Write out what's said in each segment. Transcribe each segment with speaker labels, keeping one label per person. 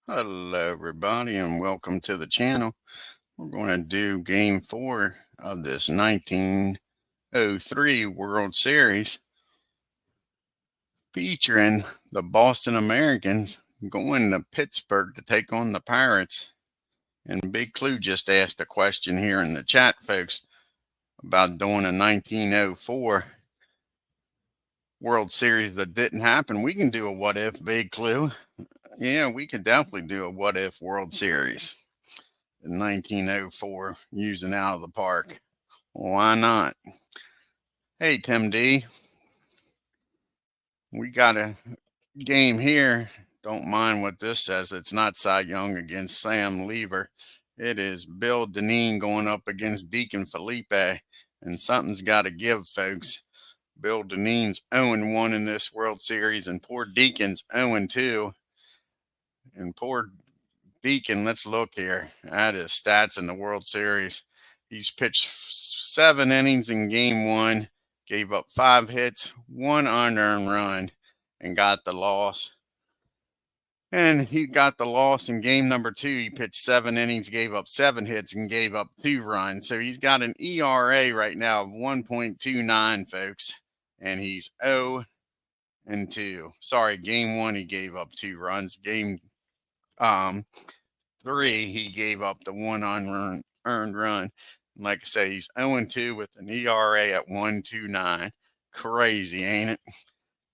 Speaker 1: Hello, everybody, and welcome to the channel. We're going to do game 4 of this 1903 World Series featuring the Boston Americans going to Pittsburgh to take on the Pirates. And Big Clue just asked a question here in the chat, folks, about doing a 1904 World Series that didn't happen. We can do a what if, Big Clue. Yeah, we could definitely do a what if World Series in 1904 using out of the park. Why not? Hey, Tim D, we got a game here. Don't mind what this says. It's not Cy Young against Sam Lever. It is Bill Dineen going up against Deacon Felipe. And something's got to give, folks. Bill Dineen's 0-1 in this World Series, and poor Deacon's 0-2. And poor Deacon, let's look here at his stats in the World Series. He's pitched 7 innings in game 1, gave up 5 hits, 1 unearned run, and got the loss. And he got the loss in game number 2. He pitched 7 innings, gave up 7 hits, and gave up 2 runs. So he's got an ERA right now of 1.29, folks. And he's 0-2. Sorry, game 1 he gave up 2 runs. Game 3 he gave up the 1 unearned run. Like I say, he's 0-2 with an ERA at 1.29. Crazy, ain't it?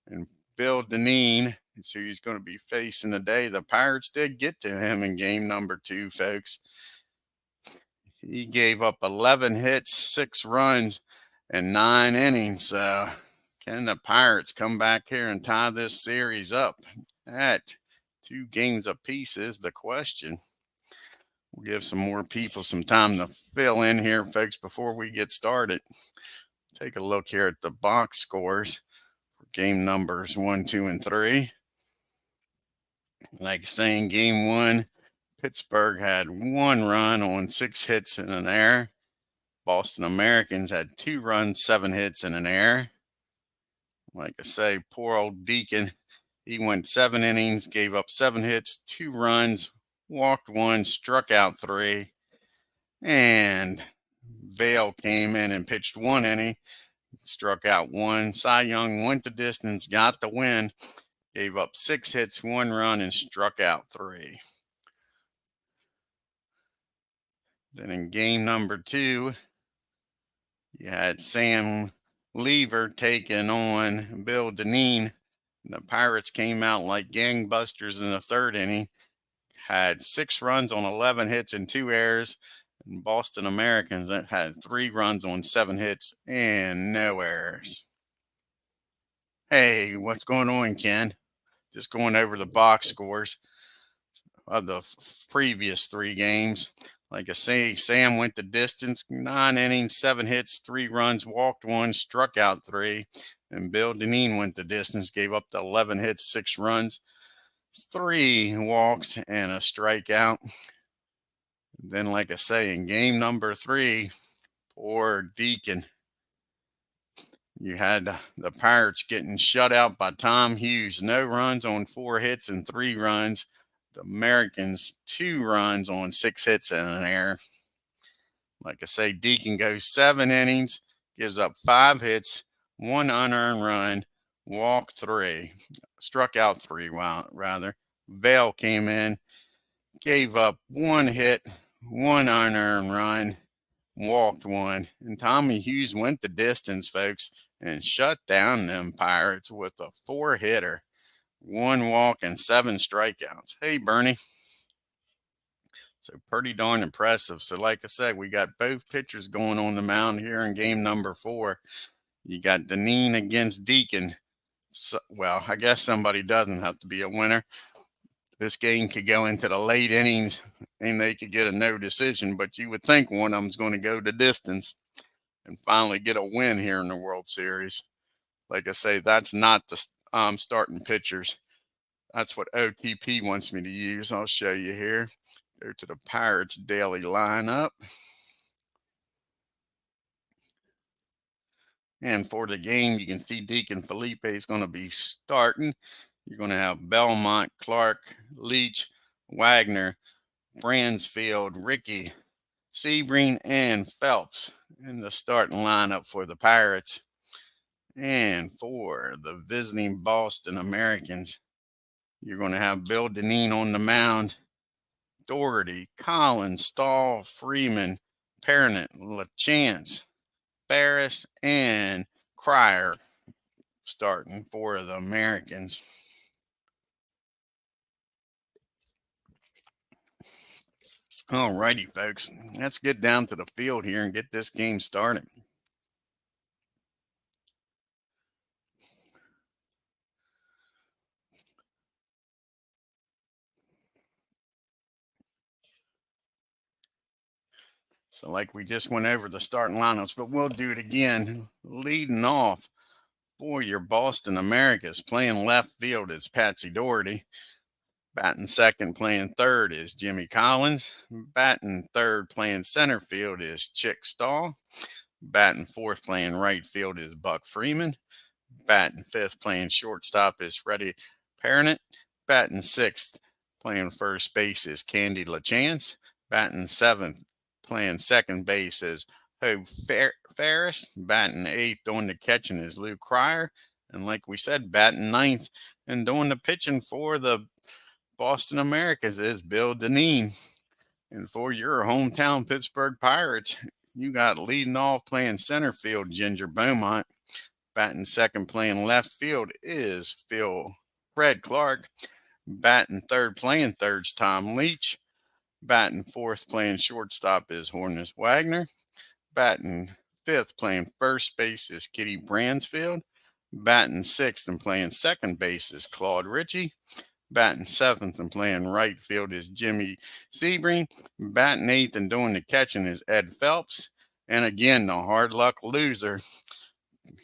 Speaker 1: And Bill Dineen, so he's going to be facing today. The Pirates did get to him in game number 2, folks. He gave up 11 hits, 6 runs, and 9 innings. So can the Pirates come back here and tie this series up at 2 games apiece is the question. We'll give some more people some time to fill in here, folks, before we get started. Take a look here at the box scores for game numbers 1, 2, and 3. Like saying, game 1, Pittsburgh had 1 run on 6 hits and an error. Boston Americans had 2 runs, 7 hits, and an error. Like I say, poor old Deacon, he went 7 innings, gave up 7 hits, 2 runs, walked 1, struck out 3. And Vail came in and pitched 1 inning, struck out 1. Cy Young went the distance, got the win, gave up 6 hits, 1 run, and struck out 3. Then in game number 2, you had Sam Lever taking on Bill Dineen. The Pirates came out like gangbusters in the 3rd inning, had 6 runs on 11 hits and 2 errors. And Boston Americans that had 3 runs on 7 hits and no errors. Hey, what's going on, Ken? Just going over the box scores of the previous 3 games. Like I say, Sam went the distance, 9 innings, 7 hits, 3 runs, walked 1, struck out 3. And Bill Dineen went the distance, gave up the 11 hits, 6 runs, 3 walks, and a strikeout. Then, like I say, in game number 3, poor Deacon. You had the Pirates getting shut out by Tom Hughes. No runs on 4 hits and 3 runs. The Americans 2 runs on 6 hits and an error. Like I say, Deacon goes 7 innings, gives up 5 hits, 1 unearned run, walked 3, struck out 3, rather. Vail came in, gave up 1 hit, 1 unearned run, walked 1. And Tommy Hughes went the distance, folks, and shut down them Pirates with a 4-hitter, 1 walk, and 7 strikeouts. Hey, Bernie. So pretty darn impressive. So like I said, we got both pitchers going on the mound here in game number 4. You got Dineen against Deacon. So, well, I guess somebody doesn't have to be a winner. This game could go into the late innings and they could get a no decision, but you would think one of them's going to go the distance and finally get a win here in the World Series. Like I say, that's not the starting pitchers. That's what Ootp wants me to use. I'll show you here. Go to the Pirates daily lineup. And for the game, you can see Deacon Felipe is going to be starting. You're going to have Belmont, Clark, Leach, Wagner, Bransfield, Ricky, Sebring, and Phelps in the starting lineup for the Pirates. And for the visiting Boston Americans, you're going to have Bill Dineen on the mound, Doherty, Collins, Stahl, Freeman, Parnett, LaChance, Ferris, and Cryer starting for the Americans. All righty, folks. Let's get down to the field here and get this game started. So like we just went over the starting lineups, but we'll do it again. Leading off for your Boston Americans, playing left field is Patsy Doherty. Batting second, playing third is Jimmy Collins. Batting third, playing center field is Chick Stahl. Batting fourth, playing right field is Buck Freeman. Batting fifth, playing shortstop is Freddie Parnett. Batting sixth, playing first base is Candy LaChance. Batting seventh, playing second base is Hope Ferris. Batting eighth, doing the catching is Lou Cryer. And like we said, batting ninth and doing the pitching for the Boston Americans is Bill Dineen. And for your hometown Pittsburgh Pirates, you got leading off playing center field Ginger Beaumont. Batting second, playing left field is Fred Clark. Batting third, playing third's Tom Leach. Batting fourth, playing shortstop is Hornus Wagner. Batting fifth, playing first base is Kitty Bransfield. Batting sixth and playing second base is Claude Ritchie. Batting seventh and playing right field is Jimmy Sebring. Batting eighth and doing the catching is Ed Phelps. And again, the hard luck loser.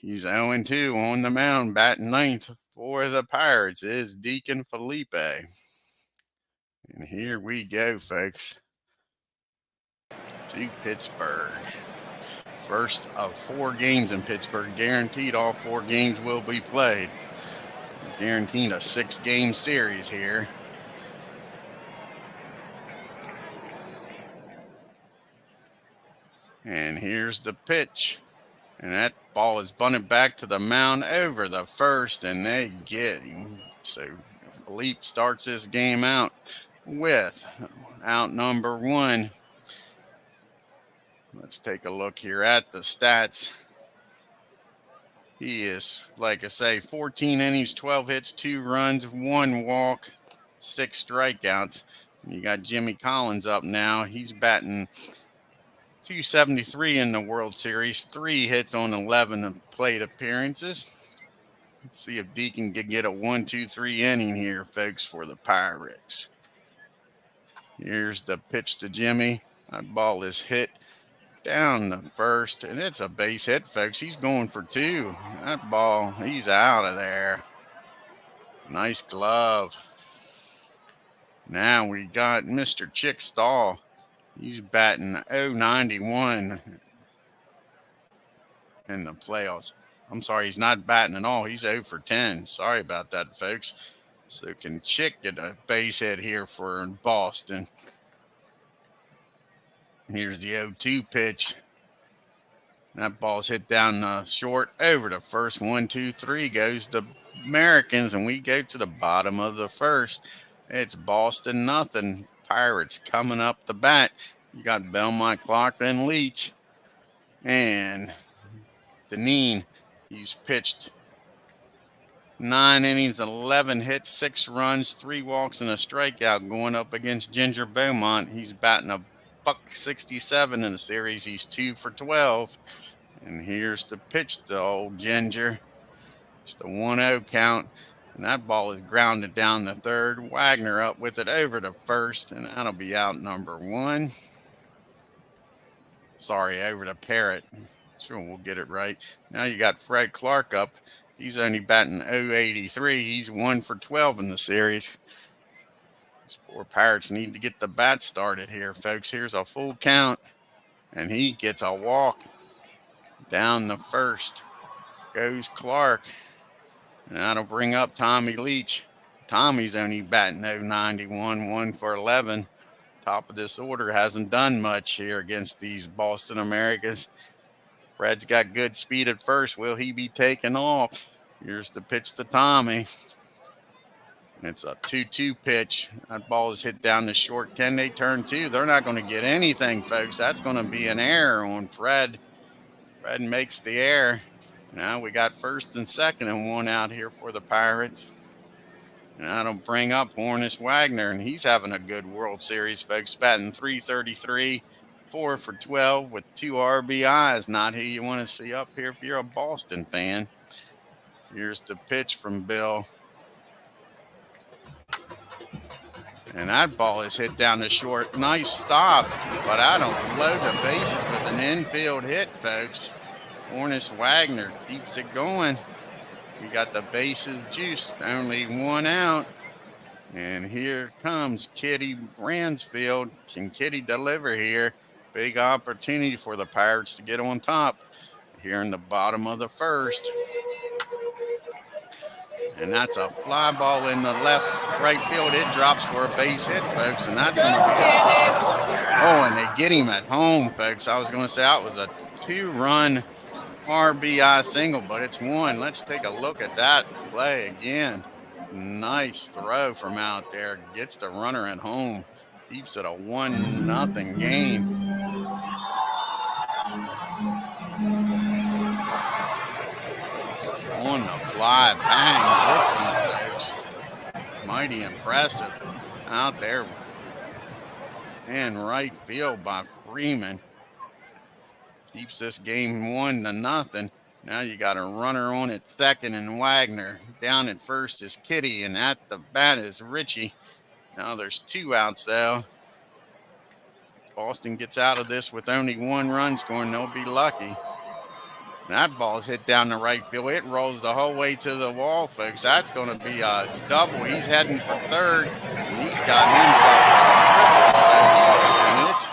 Speaker 1: He's 0-2 on the mound. Batting ninth for the Pirates is Deacon Felipe. And here we go, folks, to Pittsburgh. First of 4 games in Pittsburgh. Guaranteed all 4 games will be played. Guaranteed a 6-game series here. And here's the pitch. And that ball is bunted back to the mound over the first, and they get him. So Philippe starts this game out with out number 1. Let's take a look here at the stats. He is, like I say, 14 innings, 12 hits, 2 runs, 1 walk, 6 strikeouts. And you got Jimmy Collins up now. He's batting .273 in the World Series, 3 hits on 11 plate appearances. Let's see if Deacon can get a 1-2-3 inning here, folks, for the Pirates. Here's the pitch to Jimmy. That ball is hit down the first, and it's a base hit, folks. He's going for 2. That ball, he's out of there. Nice glove. Now we got Mr. Chick Stahl. He's batting .091 in the playoffs. I'm sorry, he's not batting at all. He's 0 for 10. Sorry about that, folks. So can Chick get a base hit here for Boston? Here's the 0-2 pitch. That ball's hit down short over the first. 1-2-3 goes the Americans, and we go to the bottom of the first. It's Boston nothing. Pirates coming up the bat. You got Belmont, Clark, and Leach. And Dineen, he's pitched 9 innings, 11 hits, 6 runs, 3 walks, and a strikeout going up against Ginger Beaumont. He's batting a .167 in the series. He's 2 for 12. And here's the pitch to old Ginger. It's the 1-0 count. And that ball is grounded down the third. Wagner up with it over to first. And that'll be out number 1. Sorry, over to Parrott. Sure, we'll get it right. Now you got Fred Clark up. He's only batting .083. He's 1 for 12 in the series. These poor Pirates need to get the bat started here, folks. Here's a full count. And he gets a walk. Down the first goes Clark. And that'll bring up Tommy Leach. Tommy's only batting .091, 1 for 11. Top of this order hasn't done much here against these Boston Americans. Fred's got good speed at first. Will he be taken off? Here's the pitch to Tommy. It's a 2-2 pitch. That ball is hit down the short. Can they turn two? They're not going to get anything, folks. That's going to be an error on Fred. Fred makes the error. Now we got first and second and one out here for the Pirates. And that'll bring up Hornus Wagner, and he's having a good World Series, folks. Batting .333, 4 for 12 with 2 RBIs. Not who you want to see up here if you're a Boston fan. Here's the pitch from Bill. And that ball is hit down the short. Nice stop, but I don't load the bases with an infield hit, folks. Hornus Wagner keeps it going. We got the bases juiced, only one out. And here comes Kitty Bransfield. Can Kitty deliver here? Big opportunity for the Pirates to get on top here in the bottom of the first. And that's a fly ball in the right field. It drops for a base hit, folks, and that's going to be it. Oh, and they get him at home, folks. I was going to say that was a 2-run RBI single, but it's one. Let's take a look at that play again. Nice throw from out there. Gets the runner at home. Keeps it a 1-0 game. On the fly, bang, hits him, folks. Mighty impressive out there. And right field by Freeman. Keeps this game 1-0. Now you got a runner on at second and Wagner. Down at first is Kitty, and at the bat is Richie. Now there's 2 outs, though. Boston gets out of this with only 1 run scoring. They'll be lucky. That ball is hit down the right field. It rolls the whole way to the wall, folks. That's going to be a double. He's heading for third, and he's got himself a triple, folks. And it's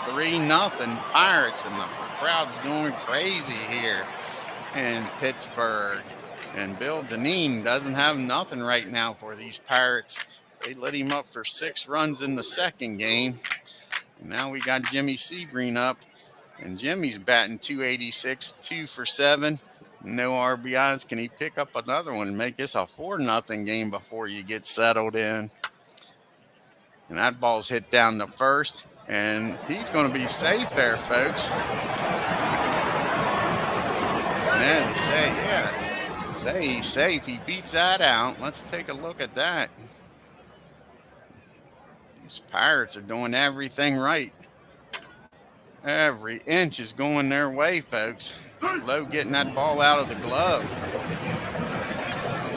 Speaker 1: 3-0 Pirates, and the crowd's going crazy here in Pittsburgh. And Bill Dineen doesn't have nothing right now for these Pirates. They let him up for 6 runs in the second game. And now we got Jimmy Sebring up. And Jimmy's batting .286, 2 for 7. No RBIs. Can he pick up another one and make this a 4-0 game before you get settled in? And that ball's hit down the first. And he's going to be safe there, folks. Man, they say he's safe. He beats that out. Let's take a look at that. These Pirates are doing everything right. Every inch is going their way, folks. Low getting that ball out of the glove.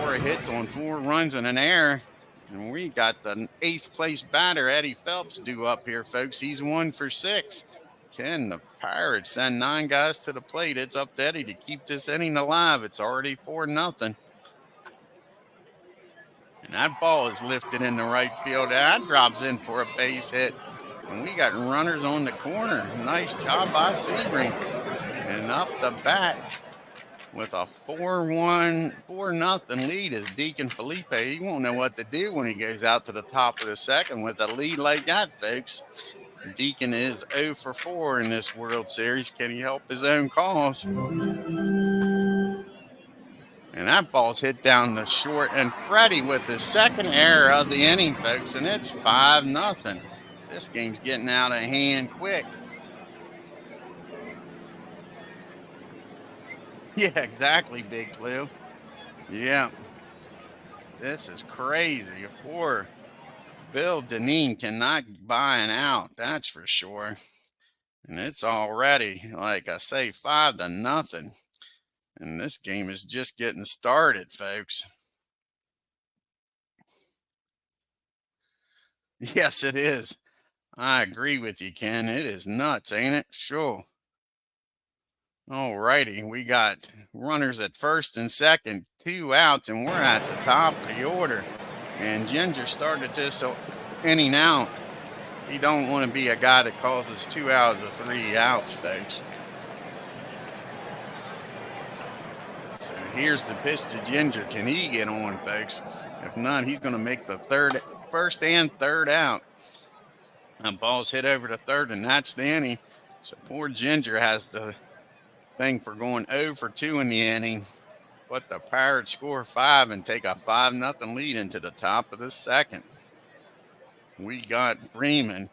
Speaker 1: 4 hits on 4 runs and an error. And we got the 8th place batter, Eddie Phelps, due up here, folks. He's 1 for 6. Can the Pirates send 9 guys to the plate? It's up to Eddie to keep this inning alive. It's already 4-0. And that ball is lifted in the right field. That drops in for a base hit. And we got runners on the corner. Nice job by Sebring. And up the bat with a 4-0 lead is Deacon Felipe. He won't know what to do when he goes out to the top of the second with a lead like that, folks. Deacon is 0 for 4 in this World Series. Can he help his own cause? And that ball's hit down the short. And Freddie with the second error of the inning, folks. And it's 5-0. This game's getting out of hand quick. Yeah, exactly, Big Blue. Yeah. This is crazy. Poor Bill Dineen cannot buy an out, that's for sure. And it's already, like I say, 5-0. And this game is just getting started, folks. Yes, it is. I agree with you, Ken. It is nuts, ain't it? Sure. All righty. We got runners at first and second, 2 outs, and we're at the top of the order. And Ginger started this inning out. He don't want to be a guy that causes 2 out of the 3 outs, folks. So here's the pitch to Ginger. Can he get on, folks? If not, he's going to make the first and third out. And ball's hit over to third, and that's the inning. So poor Ginger has the thing for going 0 for 2 in the inning. But the Pirates score 5 and take a 5-0 lead into the top of the second. We got Freeman,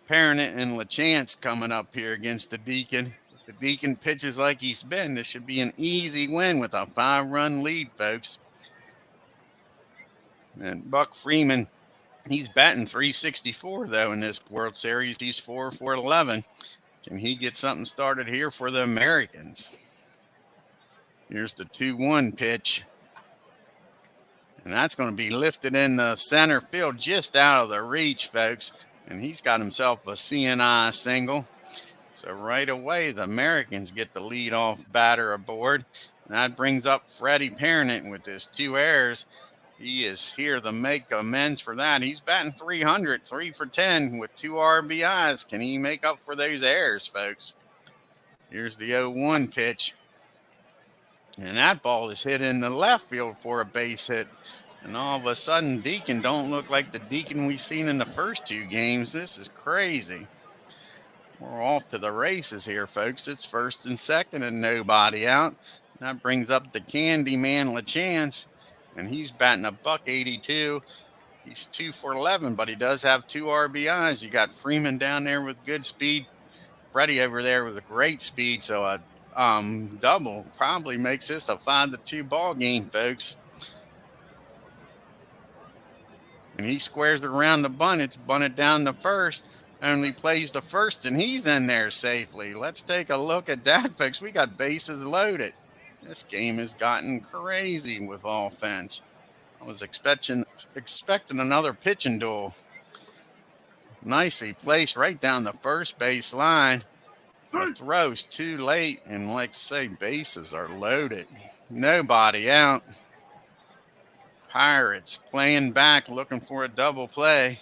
Speaker 1: Parent, and LaChance coming up here against the Deacon. If the Deacon pitches like he's been, this should be an easy win with a 5-run lead, folks. And Buck Freeman, he's batting .364, though, in this World Series. He's 4 for 11. Can he get something started here for the Americans? Here's the 2-1 pitch. And that's going to be lifted in the center field, just out of the reach, folks. And he's got himself a CNI single. So right away, the Americans get the leadoff batter aboard. And that brings up Freddie Parent with his 2 errors. He is here to make amends for that. He's batting .300, 3 for 10 with 2 RBIs. Can he make up for those errors, folks? Here's the 0-1 pitch. And that ball is hit in the left field for a base hit. And all of a sudden, Deacon don't look like the Deacon we've seen in the first 2 games. This is crazy. We're off to the races here, folks. It's first and second and nobody out. That brings up the Candyman LaChance. And he's batting $182. He's 2 for 11, but he does have 2 RBIs. You got Freeman down there with good speed. Freddie over there with a great speed. So a double probably makes this a 5-2 ball game, folks. And he squares it around the bunt. It's bunted down the first. Only plays the first, and he's in there safely. Let's take a look at that, folks. We got bases loaded. This game has gotten crazy with offense. I was expecting another pitching duel. Nicely placed right down the first base line. The throw's too late, and like I say, bases are loaded. Nobody out. Pirates playing back, looking for a double play.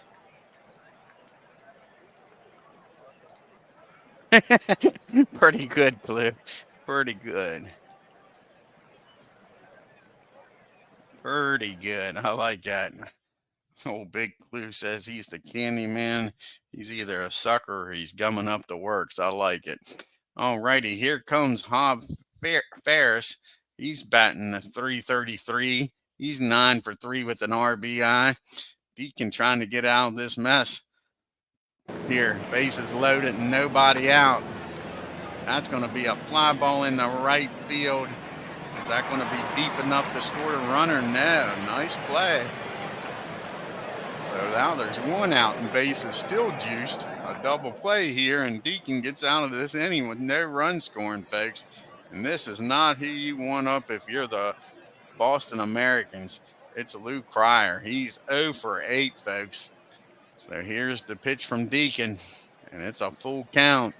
Speaker 1: Pretty good, Clue. Pretty good. Pretty good. I like that. Old Big Clue says he's the candy man. He's either a sucker or he's gumming up the works. I like it. All righty, here comes Hob Ferris. He's batting a .333. He's 9 for 3 with an RBI. Deacon trying to get out of this mess. Here, bases loaded and nobody out. That's going to be a fly ball in the right field. Is that going to be deep enough to score a runner? No. Nice play. So now there's 1 out and base is still juiced. A double play here, and Deacon gets out of this inning with no run scoring, folks. And this is not who you want up if you're the Boston Americans. It's Lou Cryer. He's 0 for 8, folks. So here's the pitch from Deacon, and it's a full count.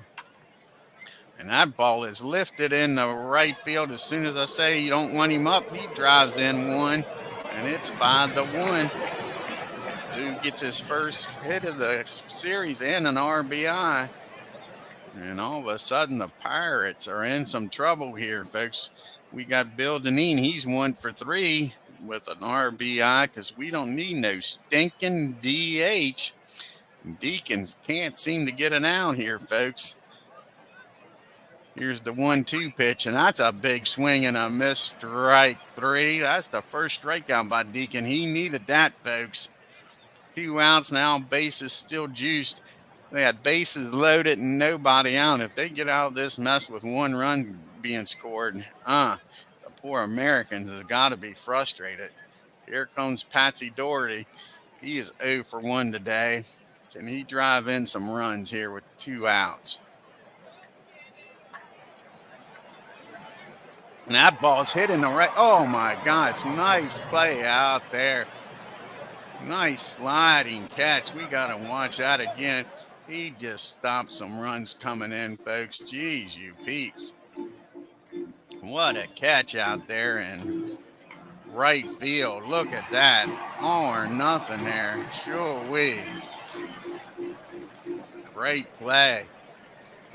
Speaker 1: And that ball is lifted in the right field. As soon as I say you don't want him up, he drives in 1, and it's 5-1. Dude gets his first hit of the series and an RBI. And all of a sudden, the Pirates are in some trouble here, folks. We got Bill Deneen. He's 1 for 3 with an RBI because we don't need no stinking DH. Deacons can't seem to get an out here, folks. Here's the 1-2 pitch, and that's a big swing and a miss, strike 3. That's the first strikeout by Deacon. He needed that, folks. 2 outs now, bases still juiced. They had bases loaded and nobody out. If they get out of this mess with 1 run being scored, the poor Americans have got to be frustrated. Here comes Patsy Doherty. He is 0 for 1 today. Can he drive in some runs here with 2 outs? And that ball's hit in the right. Oh, my God. It's nice play out there. Nice sliding catch. We got to watch that again. He just stopped some runs coming in, folks. Jeez, you peeps. What a catch out there in right field. Look at that. All or nothing there. Sure we. Great play.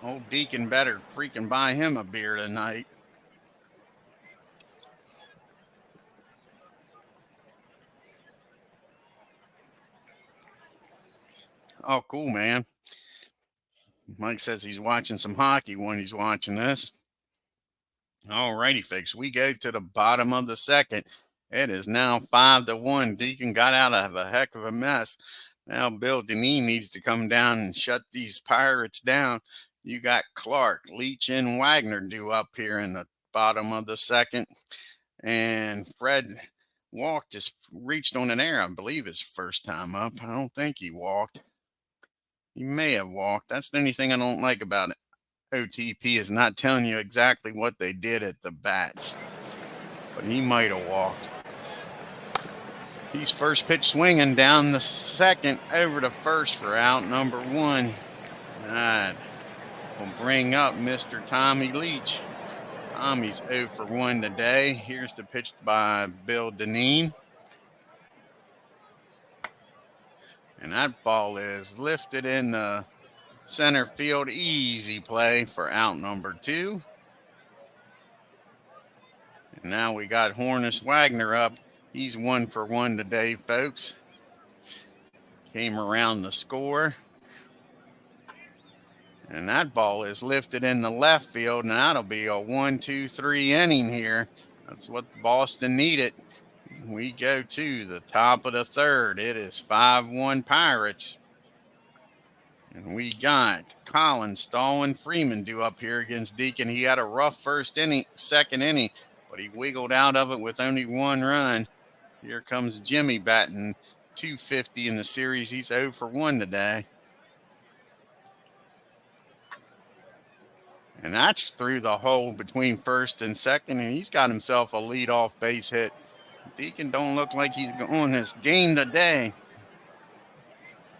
Speaker 1: Old Deacon better freaking buy him a beer tonight. Oh, cool, man. Mike says he's watching some hockey when he's watching this. All righty, folks. We go to the bottom of the second. It is now 5-1. Deacon got out of a heck of a mess. Now Bill Deneen needs to come down and shut these Pirates down. You got Clark, Leach, and Wagner due up here in the bottom of the second. And Fred walked, just reached on an air, I believe his first time up. I don't think he walked. He may have walked. That's the only thing I don't like about it. Ootp is not telling you exactly what they did at the bats, but he might have walked. He's first pitch swinging down the second over to first for out number 1. That will bring up Mr. Tommy Leach. Tommy's 0 for 1 today. Here's the pitch by Bill Deneen. And that ball is lifted in the center field. Easy play for out number 2. And now we got Hornus Wagner up. He's 1 for 1 today, folks. Came around the score. And that ball is lifted in the left field, and that'll be a 1-2-3 inning here. That's what Boston needed. We go to the top of the third. It is 5-1 Pirates. And we got Collins, Stahl, and Freeman due up here against Deacon. He had a rough second inning, but he wiggled out of it with only 1 run. Here comes Jimmy batting .250 in the series. He's 0 for 1 today. And that's through the hole between first and second, and he's got himself a leadoff base hit. Deacon don't look like he's on this game today.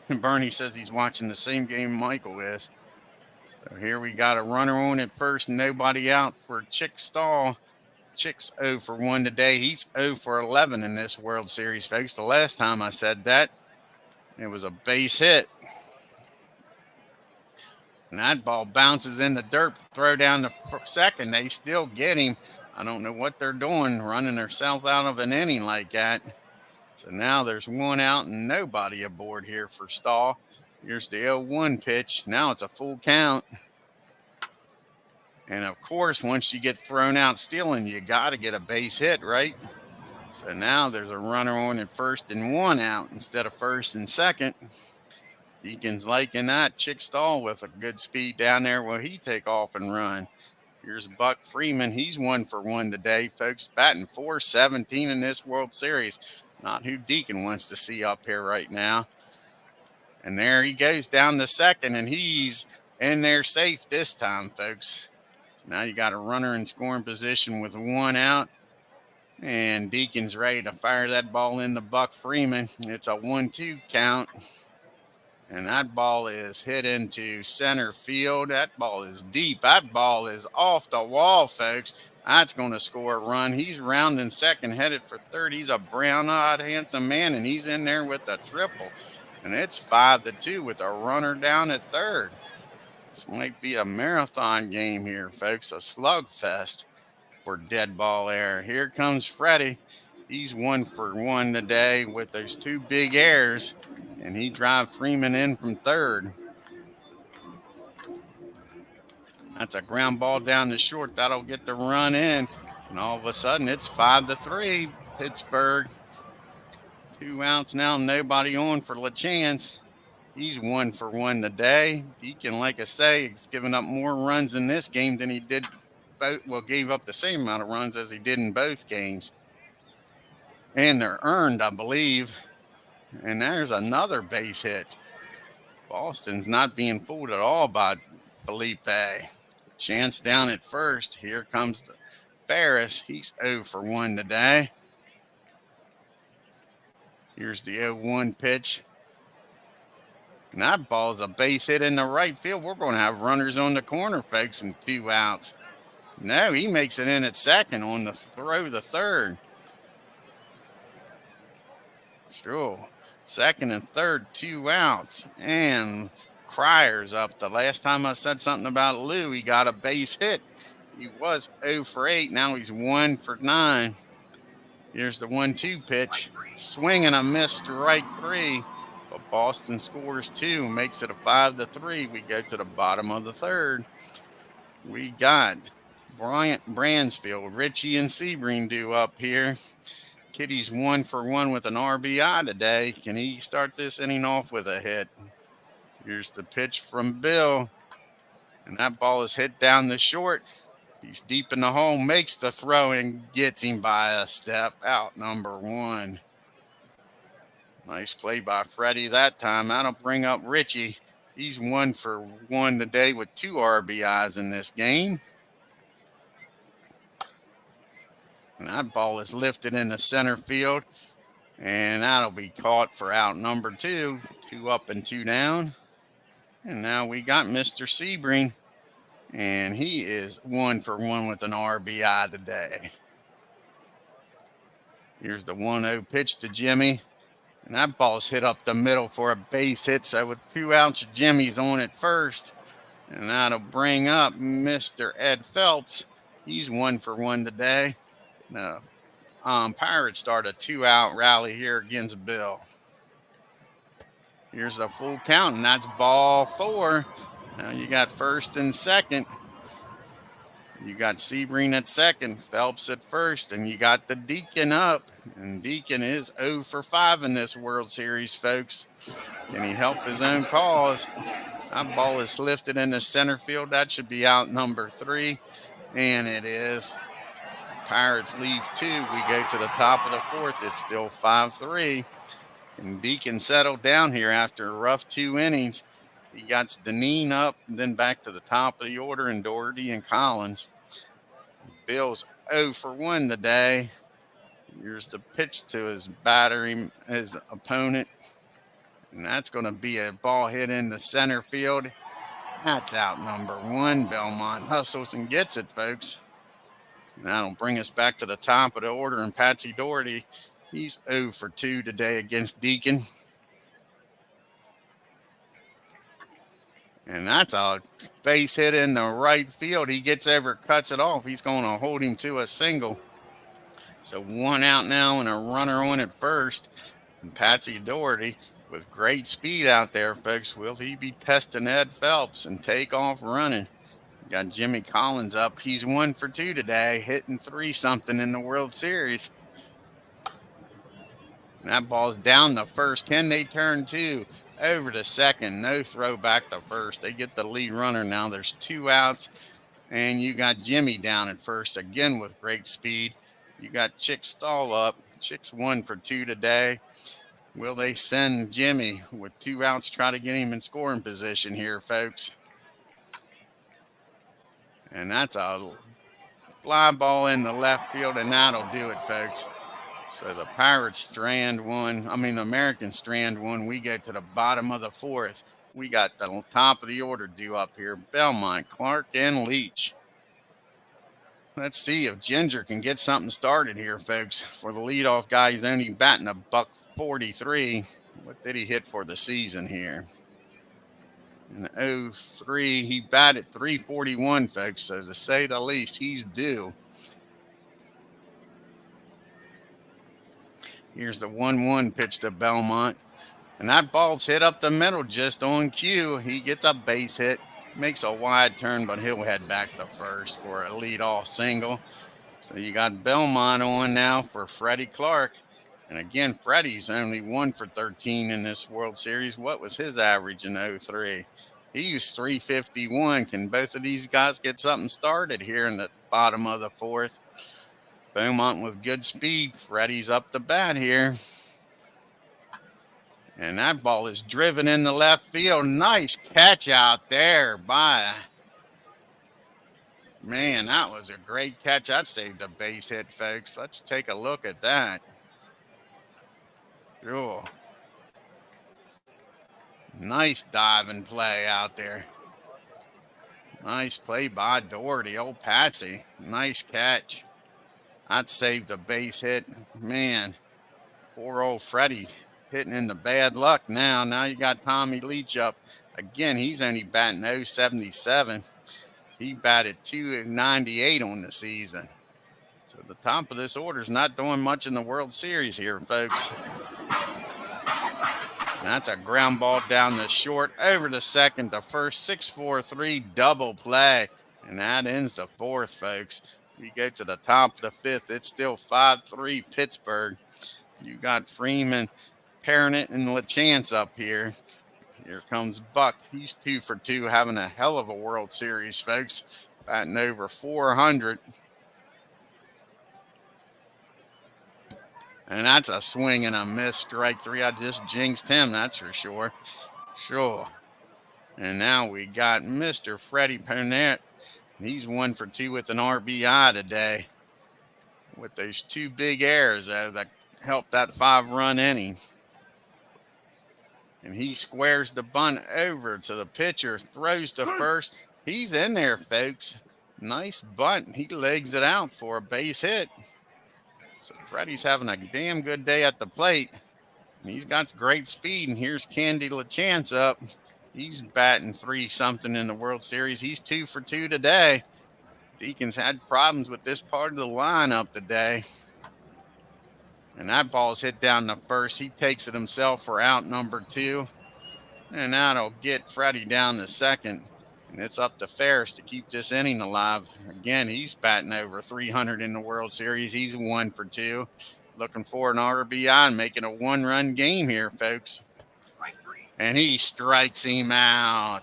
Speaker 1: And Bernie says he's watching the same game Michael is. So here we got a runner on at first, nobody out for Chick Stahl. Chick's 0 for 1 today. He's 0 for 11 in this World Series, folks. The last time I said that, it was a base hit. And that ball bounces in the dirt, throw down the second. They still get him. I don't know what they're doing, running themselves out of an inning like that. So now there's 1 out and nobody aboard here for Stahl. Here's the 0-1 pitch. Now it's a full count. And, of course, once you get thrown out stealing, you got to get a base hit, right? So now there's a runner on at first and 1 out instead of first and second. Deacon's liking that. Chick Stahl with a good speed down there. Will he take off and run? Here's Buck Freeman. He's 1 for 1 today, folks. Batting .417 in this World Series. Not who Deacon wants to see up here right now. And there he goes down the second, and he's in there safe this time, folks. So now you got a runner in scoring position with 1 out. And Deacon's ready to fire that ball into Buck Freeman. It's a 1-2 count. And that ball is hit into center field. That ball is deep. That ball is off the wall, folks. That's going to score a run. He's rounding second, headed for third. He's a brown-eyed, handsome man, and he's in there with a triple. And it's 5-2 with a runner down at third. This might be a marathon game here, folks, a slugfest for dead ball air. Here comes Freddie. He's 1 for 1 today with those 2 big airs. And he drives Freeman in from third. That's a ground ball down the short. That'll get the run in. And all of a sudden, it's 5-3. Pittsburgh. 2 outs now. Nobody on for LaChance. He's 1 for 1 today. Deacon, like I say, he's given up more runs in this game than he did gave up the same amount of runs as he did in both games. And they're earned, I believe. And there's another base hit. Boston's not being fooled at all by Felipe. Chance down at first. Here comes the Ferris. He's 0 for 1 today. Here's the 0-1 pitch. And that ball's a base hit in the right field. We're going to have runners on the corner, folks, and 2 outs. No, he makes it in at second on the throw the third. Sure. Second and third, 2 outs. And Cryer's up. The last time I said something about Lou, he got a base hit. He was 0 for 8. Now he's 1 for 9. Here's the 1-2 pitch. Swing and a miss, strike 3. But Boston scores 2, makes it a 5-3. We go to the bottom of the third. We got Bryant Bransfield, Richie, and Sebring due up here. Kitty's 1 for 1 with an RBI today. Can he start this inning off with a hit? Here's the pitch from Bill. And that ball is hit down the short. He's deep in the hole, makes the throw, and gets him by a step. Out number 1. Nice play by Freddie that time. That'll bring up Richie. He's 1 for 1 today with 2 RBIs in this game. And that ball is lifted into center field. And that'll be caught for out number 2. 2 up and 2 down. And now we got Mr. Sebring. And he is 1 for 1 with an RBI today. Here's the 1-0 pitch to Jimmy. And that ball's hit up the middle for a base hit. So with 2 outs, Jimmy's on at first. And that'll bring up Mr. Ed Phelps. He's 1 for 1 today. The Pirates start a 2-out rally here against Bill. Here's a full count, and that's ball 4. Now you got first and second. You got Sebring at second, Phelps at first, and you got the Deacon up. And Deacon is 0 for 5 in this World Series, folks. Can he help his own cause? That ball is lifted into center field. That should be out number 3, and it is. Pirates leave 2. We go to the top of the 4th. It's still 5-3. And Deacon settled down here after a rough 2 innings. He got Deneen up, and then back to the top of the order, and Doherty and Collins. Bill's 0 for 1 today. Here's the pitch to his his opponent. And that's going to be a ball hit into center field. That's out number 1. Belmont hustles and gets it, folks. And that'll bring us back to the top of the order, and Patsy Doherty, he's 0 for 2 today against Deacon. And that's a base hit in the right field. He gets over, cuts it off. He's going to hold him to a single. So 1 out now and a runner on at first. And Patsy Doherty with great speed out there, folks. Will he be testing Ed Phelps and take off running? Got Jimmy Collins up. He's 1 for 2 today, hitting 3-something in the World Series. And that ball's down the first. Can they turn 2? Over to second. No throw back to first. They get the lead runner now. There's 2 outs. And you got Jimmy down at first again with great speed. You got Chick Stahl up. Chick's 1 for 2 today. Will they send Jimmy with 2 outs, try to get him in scoring position here, folks? And that's a fly ball in the left field, and that'll do it, folks. So the Pirates strand 1. The Americans strand 1. We get to the bottom of the 4th. We got the top of the order due up here. Belmont, Clark, and Leach. Let's see if Ginger can get something started here, folks. For the leadoff guy, he's only batting $143. What did he hit for the season here? In 03, he batted .341, folks. So to say the least, he's due. Here's the 1-1 pitch to Belmont. And that ball's hit up the middle just on cue. He gets a base hit, makes a wide turn, but he'll head back to first for a leadoff single. So you got Belmont on now for Freddie Clark. And again, Freddie's only 1 for 13 in this World Series. What was his average in 03? He was .351. Can both of these guys get something started here in the bottom of the 4th? Beaumont with good speed. Freddie's up the bat here. And that ball is driven in the left field. Nice catch out there by... Man, that was a great catch. That saved a base hit, folks. Let's take a look at that. Sure. Nice diving play out there. Nice play by Doherty. Old Patsy. Nice catch. That saved a base hit. Man, poor old Freddie hitting into bad luck now. Now you got Tommy Leach up. Again, he's only batting .077. He batted .298 on the season. So the top of this order is not doing much in the World Series here, folks. That's a ground ball down the short, over to second, to first, 6-4-3 double play. And that ends the fourth, folks. We go to the top of the fifth. It's still 5-3 Pittsburgh. You got Freeman, Parent, and LaChance up here. Here comes Buck. He's 2 for 2, having a hell of a World Series, folks. Batting over 400. And that's a swing and a miss. Strike 3. I just jinxed him, that's for sure. Sure. And now we got Mr. Freddie Parent. He's 1 for 2 with an RBI today. With those 2 big errors that helped that 5-run inning. And he squares the bunt over to the pitcher, throws to first. He's in there, folks. Nice bunt. He legs it out for a base hit. So Freddie's having a damn good day at the plate. And he's got great speed. And here's Candy LaChance up. He's batting 3-something in the World Series. He's 2 for 2 today. Deacon's had problems with this part of the lineup today. And that ball's hit down to first. He takes it himself for out number 2. And that'll get Freddie down to second. And it's up to Ferris to keep this inning alive. Again, he's batting over 300 in the World Series. He's 1 for 2. Looking for an RBI and making a 1-run game here, folks. And he strikes him out.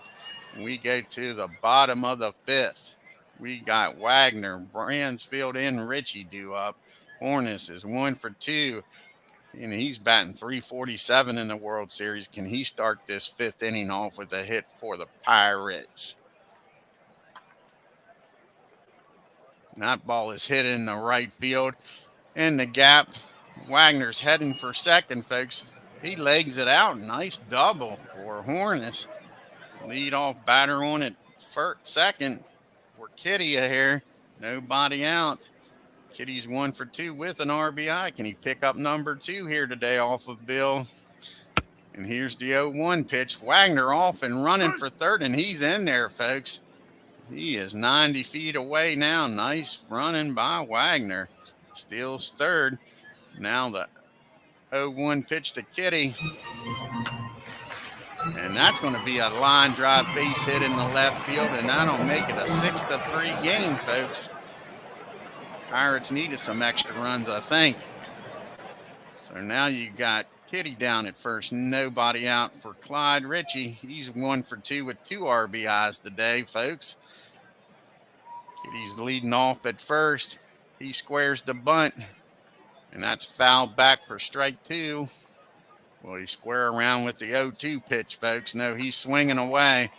Speaker 1: We go to the bottom of the fifth. We got Wagner, Bransfield, and Ritchie due up. Horness is 1 for 2. And he's batting 347 in the World Series. Can he start this 5th inning off with a hit for the Pirates? And that ball is hit in the right field. In the gap, Wagner's heading for second, folks. He legs it out. Nice double for Horness. Lead off batter on it second for Kitty here. Nobody out. Kitty's 1 for 2 with an RBI. Can he pick up number 2 here today off of Bill? And here's the 0-1 pitch. Wagner off and running for third, and he's in there, folks. He is 90 feet away now. Nice running by Wagner. Steals third. Now the 0-1 pitch to Kitty. And that's going to be a line drive base hit in the left field, and that'll make it a 6-3 game, folks. Pirates needed some extra runs, I think. So now you got Kitty down at first. Nobody out for Clyde Ritchie. He's 1 for 2 with 2 RBIs today, folks. Kitty's leading off at first. He squares the bunt. And that's fouled back for strike 2. Well, he square around with the 0-2 pitch, folks. No, he's swinging away.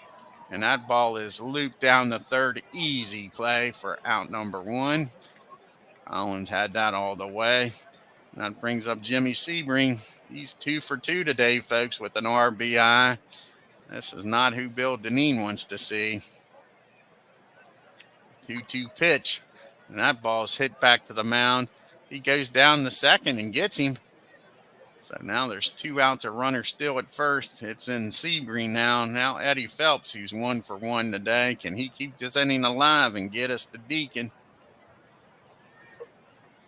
Speaker 1: And that ball is looped down the third. Easy play for out number 1. Collins had that all the way. And that brings up Jimmy Sebring. He's 2 for 2 today, folks, with an RBI. This is not who Bill Deneen wants to see. 2-2 pitch. And that ball's hit back to the mound. He goes down the second and gets him. So now there's 2 outs, a runner still at first. It's in Sebring now. Now Eddie Phelps, who's 1 for 1 today. Can he keep this inning alive and get us to Deacon?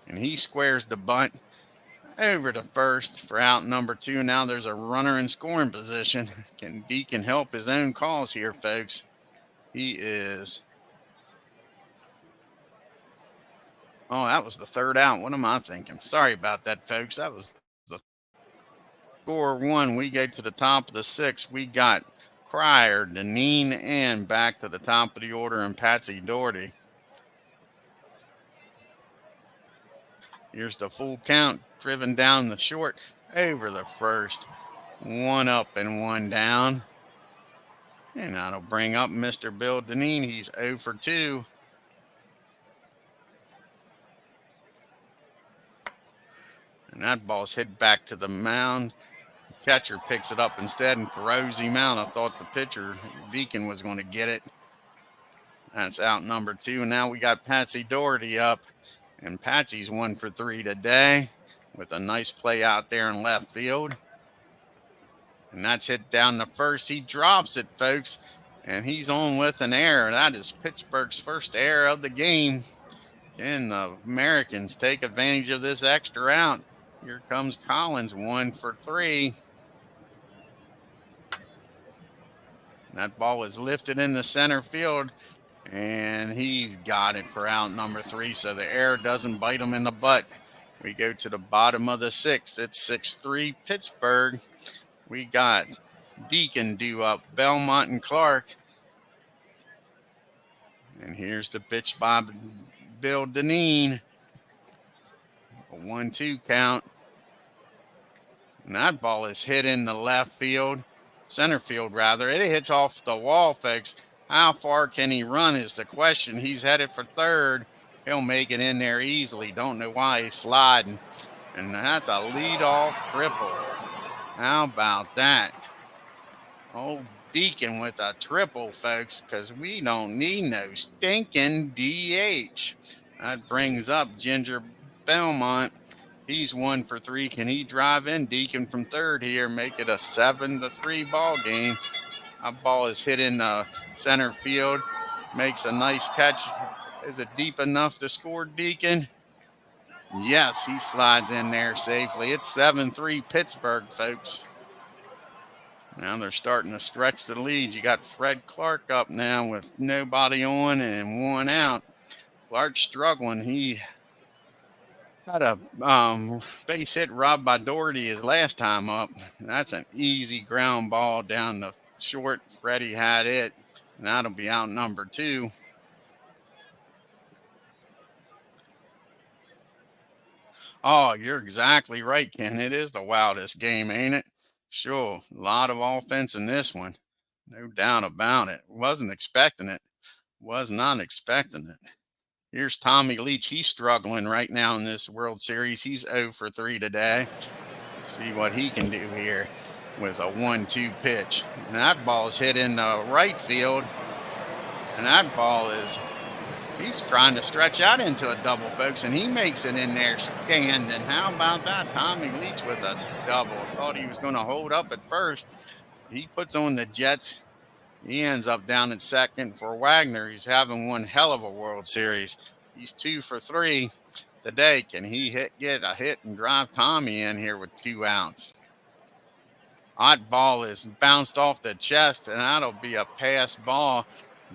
Speaker 1: And he squares the bunt over to first for out number 2. Now there's a runner in scoring position. Can Deacon help his own cause here, folks? He is. Oh, that was the 3rd out. What am I thinking? Sorry about that, folks. That was the score 1. We go to the top of the 6th. We got Cryer, Deneen, and back to the top of the order, and Patsy Doherty. Here's the full count, driven down the short, over the first. 1 up and 1 down. And that'll bring up Mr. Bill Deneen. He's 0 for 2. And that ball's hit back to the mound. Catcher picks it up instead and throws him out. I thought the pitcher, Deacon, was going to get it. That's out number 2. And now we got Patsy Doherty up. And Patsy's 1 for 3 today with a nice play out there in left field. And that's hit down the first. He drops it, folks. And he's on with an error. That is Pittsburgh's first error of the game. Can the Americans take advantage of this extra out? Here comes Collins, 1 for 3. That ball is lifted in the center field, and he's got it for out number 3, so the air doesn't bite him in the butt. We go to the bottom of the 6th. It's 6-3 Pittsburgh. We got Deacon due up, Belmont and Clark. And here's the pitch by Bill Deneen. A 1-2 count. And that ball is hit in the left field, center field rather. It hits off the wall, folks. How far can he run is the question. He's headed for third. He'll make it in there easily. Don't know why he's sliding. And that's a leadoff triple. How about that? Old Deacon with a triple, folks, because we don't need no stinking DH. That brings up Ginger Belmont. He's 1 for 3. Can he drive in Deacon from third here, make it a 7-3 ball game? That ball is hit in the center field. Makes a nice catch. Is it deep enough to score, Deacon? Yes, he slides in there safely. It's 7-3 Pittsburgh, folks. Now they're starting to stretch the lead. You got Fred Clark up now with nobody on and 1 out. Clark's struggling. He had a base hit robbed by Doherty his last time up. That's an easy ground ball down the short. Freddie had it, and that'll be out number 2. Oh, you're exactly right, Ken. It is the wildest game, ain't it? Sure, a lot of offense in this one. No doubt about it. Wasn't expecting it. Was not expecting it. Here's Tommy Leach. He's struggling right now in this World Series. He's 0 for 3 today. Let's see what he can do here with a 1-2 pitch. And that ball is hit in the right field. And that ball is, he's trying to stretch out into a double, folks, and he makes it in there standing. How about that? Tommy Leach with a double. Thought he was going to hold up at first. He puts on the Jets. He ends up down at second for Wagner. He's having one hell of a World Series. He's 2 for 3 today. Can he get a hit and drive Tommy in here with 2 outs? Odd ball is bounced off the chest, and that'll be a pass ball.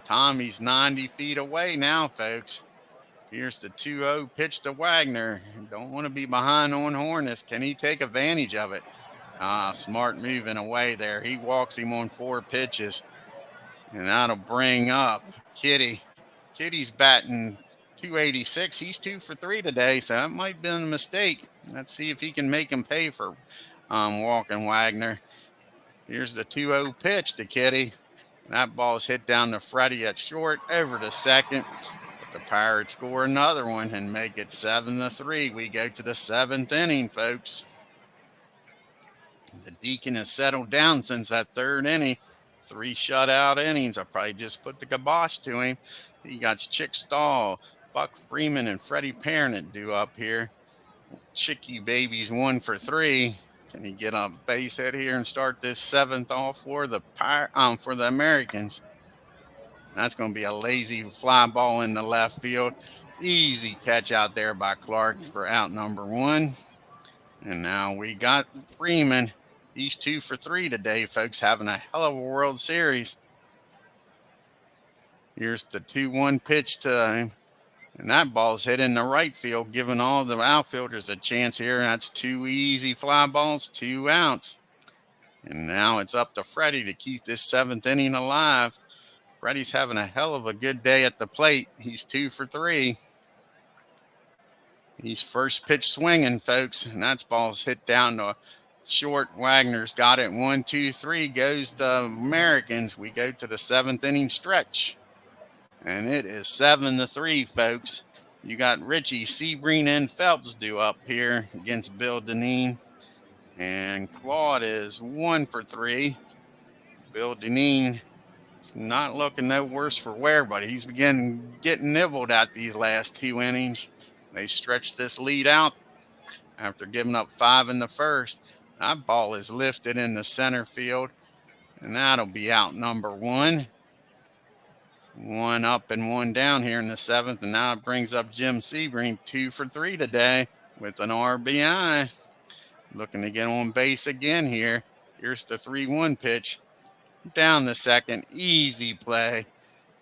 Speaker 1: Tommy's 90 feet away now, folks. Here's the 2-0 pitch to Wagner. Don't want to be behind on Hornets. Can he take advantage of it? Smart moving away there. He walks him on 4 pitches. And that'll bring up Kitty. Kitty's batting .286. He's 2 for 3 today, so that might have been a mistake. Let's see if he can make him pay for walking Wagner. Here's the 2-0 pitch to Kitty. That ball's hit down to Freddie at short, over to second. But the Pirates score another one and make it 7-3. We go to the 7th inning, folks. The Deacon has settled down since that 3rd inning. 3 shutout innings. I probably just put the kibosh to him. He got Chick Stahl, Buck Freeman, and Freddie Parent due up here. Chicky Baby's 1 for 3. Can he get a base hit here and start this 7th off for the Americans? That's going to be a lazy fly ball in the left field. Easy catch out there by Clark for out number 1. And now we got Freeman. He's 2 for 3 today, folks, having a hell of a World Series. Here's the 2-1 pitch to him. And that ball's hit in the right field, giving all the outfielders a chance here. That's 2 easy fly balls, 2 outs. And now it's up to Freddie to keep this 7th inning alive. Freddie's having a hell of a good day at the plate. He's 2 for 3. He's first pitch swinging, folks. And that ball's hit down to short. Wagner's got it. 1, 2, 3 goes to Americans. We go to the 7th inning stretch. And it is 7-3, folks. You got Richie, Sebring, and Phelps due up here against Bill Deneen. And Claude is 1 for 3. Bill Deneen not looking no worse for wear, but he's beginning getting nibbled at these last 2 innings. They stretched this lead out after giving up 5 in the first. That ball is lifted in the center field, and that'll be out number 1. 1 up and 1 down here in the 7th, and now it brings up Jim Sebring, 2 for 3 today with an RBI. Looking to get on base again here. Here's the 3-1 pitch. Down the second, easy play.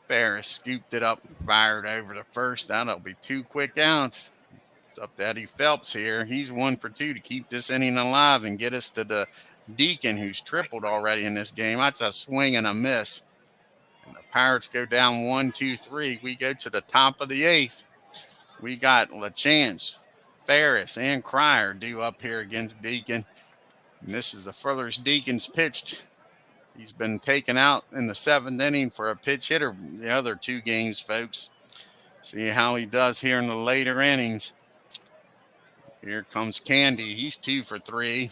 Speaker 1: Ferris scooped it up, fired over to first. That'll be 2 quick outs. It's up to Eddie Phelps here. He's 1 for 2 to keep this inning alive and get us to the Deacon, who's tripled already in this game. That's a swing and a miss. And the Pirates go down 1, 2, 3. We go to the top of the 8th. We got LaChance, Ferris, and Cryer due up here against Deacon. And this is the furthest Deacon's pitched. He's been taken out in the 7th inning for a pitch hitter the other 2 games, folks. See how he does here in the later innings. Here comes Candy. He's 2 for 3.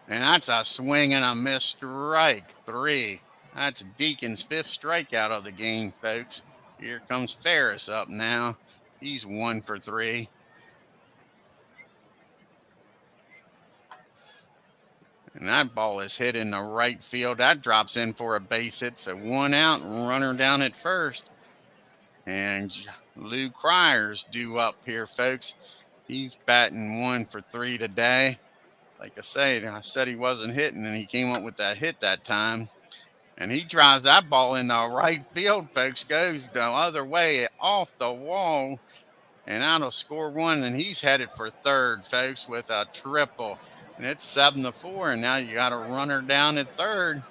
Speaker 1: And that's a swing and a miss, strike 3. That's Deacon's 5th strikeout of the game, folks. Here comes Ferris up now. He's 1 for 3. And that ball is hit in the right field. That drops in for a base hit. So 1 out, runner down at first. And Lou Cryer's due up here, folks. He's batting 1 for 3 today. Like I said he wasn't hitting, and he came up with that hit that time. And he drives that ball in the right field, folks. Goes the other way off the wall. And that'll score 1. And he's headed for third, folks, with a triple. And it's 7-4. And now you got a runner down at third.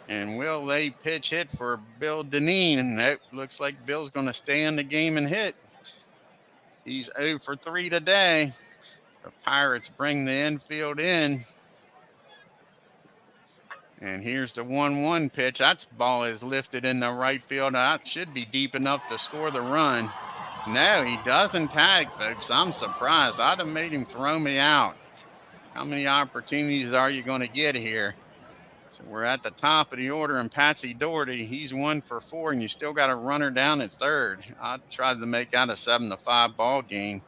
Speaker 1: And will they pitch hit for Bill Deneen? And it looks like Bill's going to stay in the game and hit. He's 0 for 3 today. The Pirates bring the infield in. And here's the 1-1 pitch. That ball is lifted in the right field. That should be deep enough to score the run. No, he doesn't tag, folks. I'm surprised. I'd have made him throw me out. How many opportunities are you going to get here? So we're at the top of the order, and Patsy Doherty, he's 1 for 4, and you still got a runner down at third. I tried to make out a 7-5 ball game.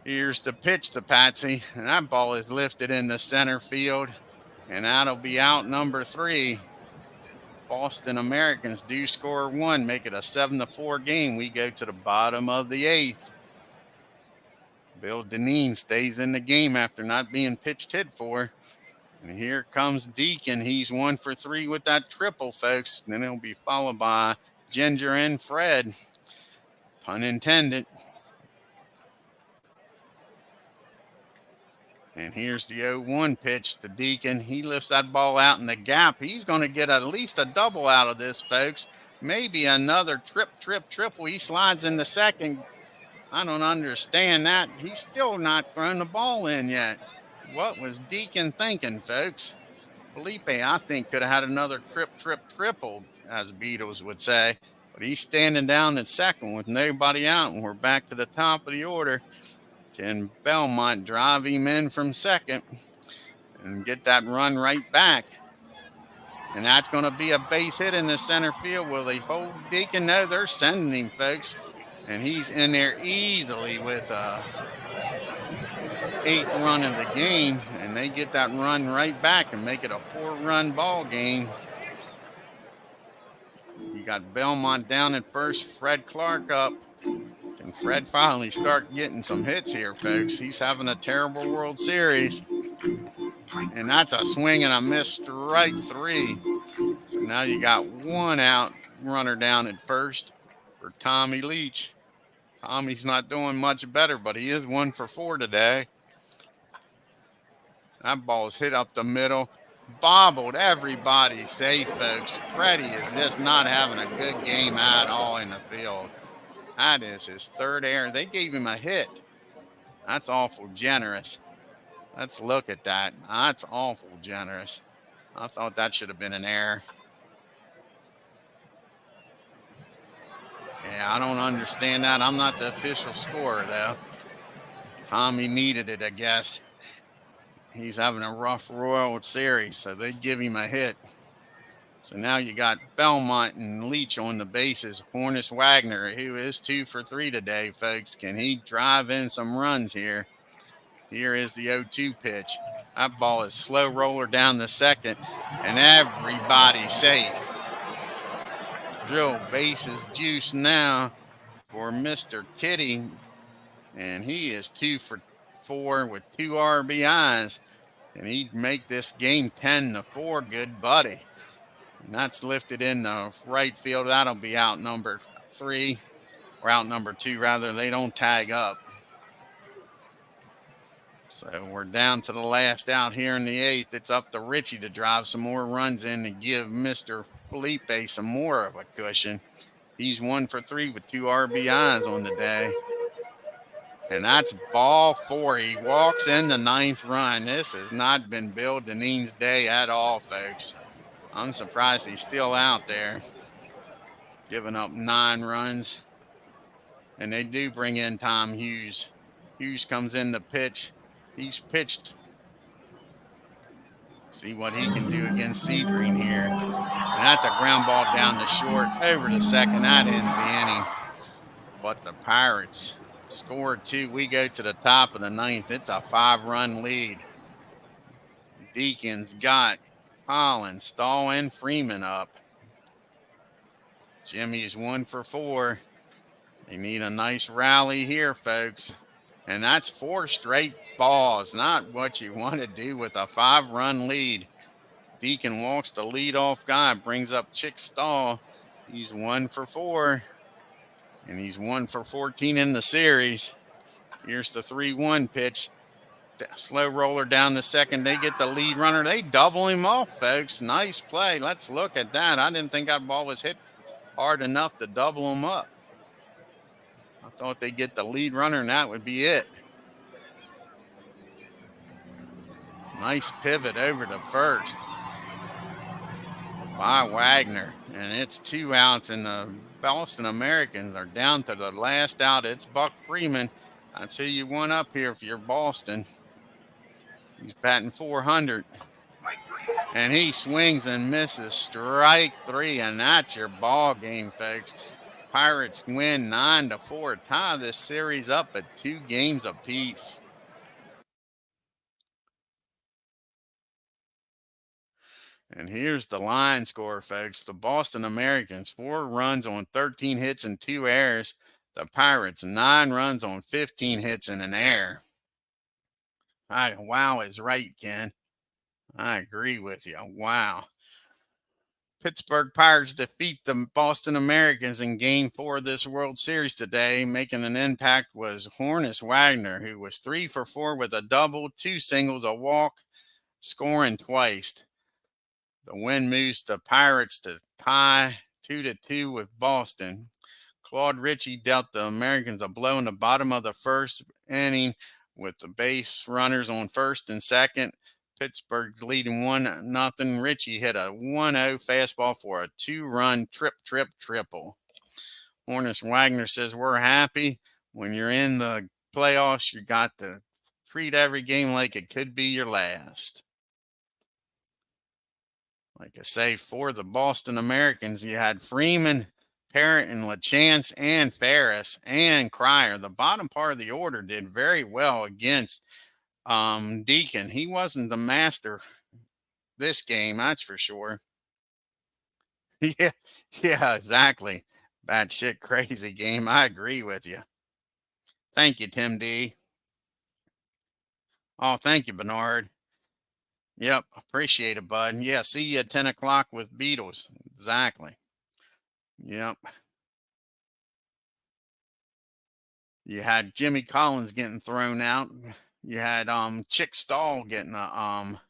Speaker 1: Here's the pitch to Patsy, and that ball is lifted in the center field, and that'll be out number 3. Boston Americans do score 1, make it a 7-4 game. We go to the bottom of the 8th. Bill Deneen stays in the game after not being pitched hit for. And here comes Deacon. He's 1 for 3 with that triple, folks. Then it'll be followed by Ginger and Fred. Pun intended. And here's the 0-1 pitch to Deacon. He lifts that ball out in the gap. He's going to get at least a double out of this, folks. Maybe another triple. He slides in the second. I don't understand that. He's still not thrown the ball in yet. What was Deacon thinking, folks? Felipe, I think, could have had another triple, as Beatles would say. But he's standing down at second with nobody out, and we're back to the top of the order. Can Belmont drive him in from second and get that run right back? And that's going to be a base hit in the center field. Will they hold Deacon? No, they're sending him, folks. And he's in there easily with a 8th run of the game. And they get that run right back and make it a 4-run ball game. You got Belmont down at first, Fred Clark up. And Fred finally start getting some hits here, folks. He's having a terrible World Series. And that's a swing and a miss, strike 3. So now you got 1 out, runner down at first for Tommy Leach. Tommy's not doing much better, but he is 1 for 4 today. That ball is hit up the middle. Bobbled. Everybody safe, folks. Freddie is just not having a good game at all in the field. That is his 3rd error. They gave him a hit. That's awful generous. Let's look at that. That's awful generous. I thought that should have been an error. Yeah, I don't understand that. I'm not the official scorer, though. Tommy needed it, I guess. He's having a rough World Series, so they give him a hit. So now you got Belmont and Leach on the bases. Hornus Wagner, who is 2 for 3 today, folks. Can he drive in some runs here? Here is the 0-2 pitch. That ball is slow roller down the second, and everybody's safe. Drill bases juice now for Mr. Kitty, and he is 2 for 4 with 2 RBIs. and he'd make this game 10-4. Good buddy. And that's lifted in the right field. That'll be out number 3, or out number 2, rather. They don't tag up. So we're down to the last out here in the 8th. It's up to Richie to drive some more runs in and give Mr. Felipe some more of a cushion. He's 1 for 3 with 2 RBIs on the day. And that's ball 4. He walks in the 9th run. This has not been Bill Dineen's day at all, folks. I'm surprised he's still out there, giving up 9 runs. And they do bring in Tom Hughes. Hughes comes in to pitch. He's pitched. See what he can do against Seagreen here. And that's a ground ball down the short, over to second. That ends the inning. But the Pirates scored 2. We go to the top of the 9th. It's a 5-run lead. Deacon's got Collins, Stahl, and Freeman up. Jimmy's 1 for 4. They need a nice rally here, folks. And that's 4 straight balls. Not what you want to do with a 5-run lead. Deacon walks the leadoff guy, brings up Chick Stahl. He's 1 for 4. And he's 1 for 14 in the series. Here's the 3-1 pitch. Slow roller down the second. They get the lead runner. They double him off, folks. Nice play. Let's look at that. I didn't think that ball was hit hard enough to double him up. I thought they'd get the lead runner and that would be it. Nice pivot over to first by Wagner. And it's 2 outs, and the Boston Americans are down to the last out. It's Buck Freeman. That's who you want up here if you're Boston. He's batting .400. And he swings and misses. Strike 3, and that's your ball game, folks. Pirates win 9-4. Tie this series up at 2 games apiece. And here's the line score, folks. The Boston Americans, 4 runs on 13 hits and 2 errors. The Pirates, 9 runs on 15 hits and an error. Wow is right, Ken. I agree with you. Wow. Pittsburgh Pirates defeat the Boston Americans in Game 4 of this World Series today. Making an impact was Honus Wagner, who was 3 for 4 with a double, 2 singles, a walk, scoring twice. The win moves the Pirates to tie 2-2 with Boston. Claude Ritchie dealt the Americans a blow in the bottom of the first inning with the base runners on first and second. Pittsburgh leading 1-0. Ritchie hit a 1-0 fastball for a 2-run triple. Honus Wagner says, "We're happy. When you're in the playoffs, you got to treat every game like it could be your last." Like I say, for the Boston Americans, you had Freeman, Parrott, and LaChance, and Ferris, and Cryer. The bottom part of the order did very well against Deacon. He wasn't the master this game, that's for sure. Yeah, exactly. Bad shit, crazy game. I agree with you. Thank you, Tim D. Oh, thank you, Bernard. Yep, appreciate it, bud. Yeah, see you at 10 o'clock with Beatles. Exactly. Yep. You had Jimmy Collins getting thrown out. You had Chick Stahl getting a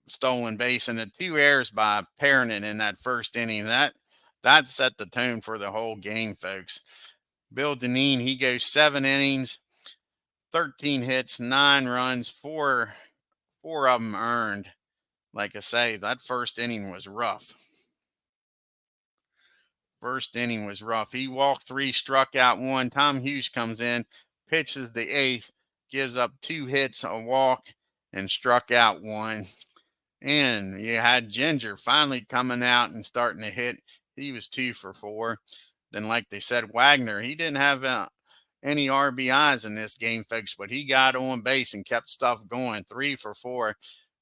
Speaker 1: stolen base, and the 2 errors by Parrott in that first inning. That set the tone for the whole game, folks. Bill Dineen, he goes 7 innings, 13 hits, 9 runs, 4 of them earned. Like I say, that first inning was rough. He walked 3, struck out 1. Tom Hughes comes in, pitches the 8th, gives up 2 hits, a walk, and struck out 1. And you had Ginger finally coming out and starting to hit. He was 2 for 4. Then, like they said, Wagner, he didn't have any RBIs in this game, folks, but he got on base and kept stuff going, 3 for 4.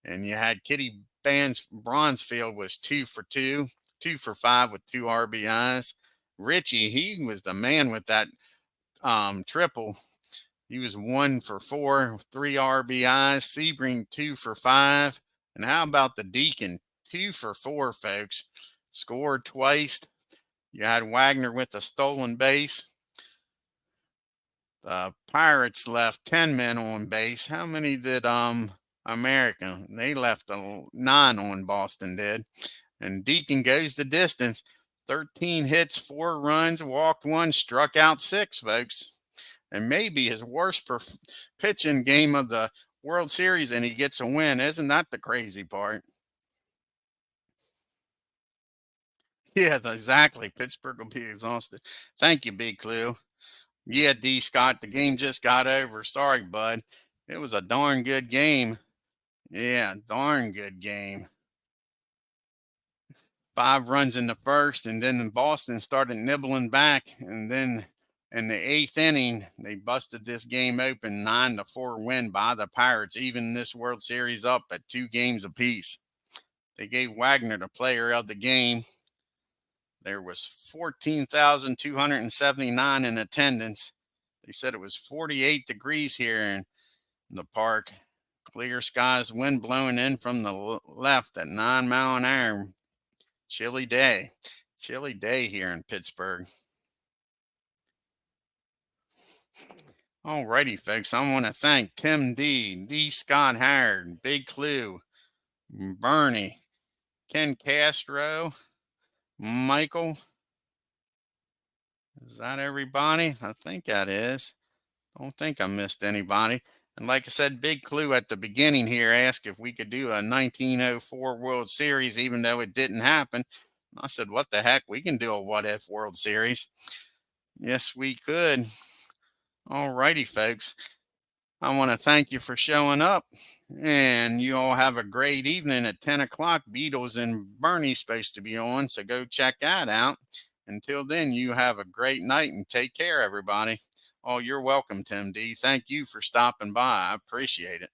Speaker 1: And you had Kitty Bronzefield was 2 for 2, 2 for 5 with 2 RBIs. Richie, he was the man with that triple. He was 1 for 4, 3 RBIs. Sebring 2 for 5. And how about the Deacon? 2 for 4, folks. Scored twice. You had Wagner with a stolen base. The Pirates left 10 men on base. How many did American? They left 9 on, Boston did. And Deacon goes the distance. 13 hits, 4 runs, walked 1, struck out 6, folks. And maybe his worst pitching game of the World Series, and he gets a win. Isn't that the crazy part? Yeah, exactly. Pittsburgh will be exhausted. Thank you, Big Clue. Yeah, D. Scott, the game just got over. Sorry, bud. It was a darn good game. Yeah, darn good game. 5 runs in the first, and then Boston started nibbling back. And then in the 8th inning, they busted this game open, 9-4 win by the Pirates, even this World Series up at 2 games apiece. They gave Wagner the player of the game. There was 14,279 in attendance. They said it was 48 degrees here in the park. Clear skies, wind blowing in from the left at 9 miles an hour. Chilly day here in Pittsburgh. Alrighty, folks. I want to thank Tim D. Scott Howard, Big Clue, Bernie, Ken Castro, Michael. Is that everybody? I think that is. Don't think I missed anybody. And like I said, Big Clue at the beginning here asked if we could do a 1904 World Series, even though it didn't happen. I said, what the heck? We can do a what if World Series. Yes, we could. All righty, folks. I want to thank you for showing up. And you all have a great evening at 10 o'clock. Beatles and Bernie's supposed to be on, so go check that out. Until then, you have a great night and take care, everybody. Oh, you're welcome, Tim D. Thank you for stopping by. I appreciate it.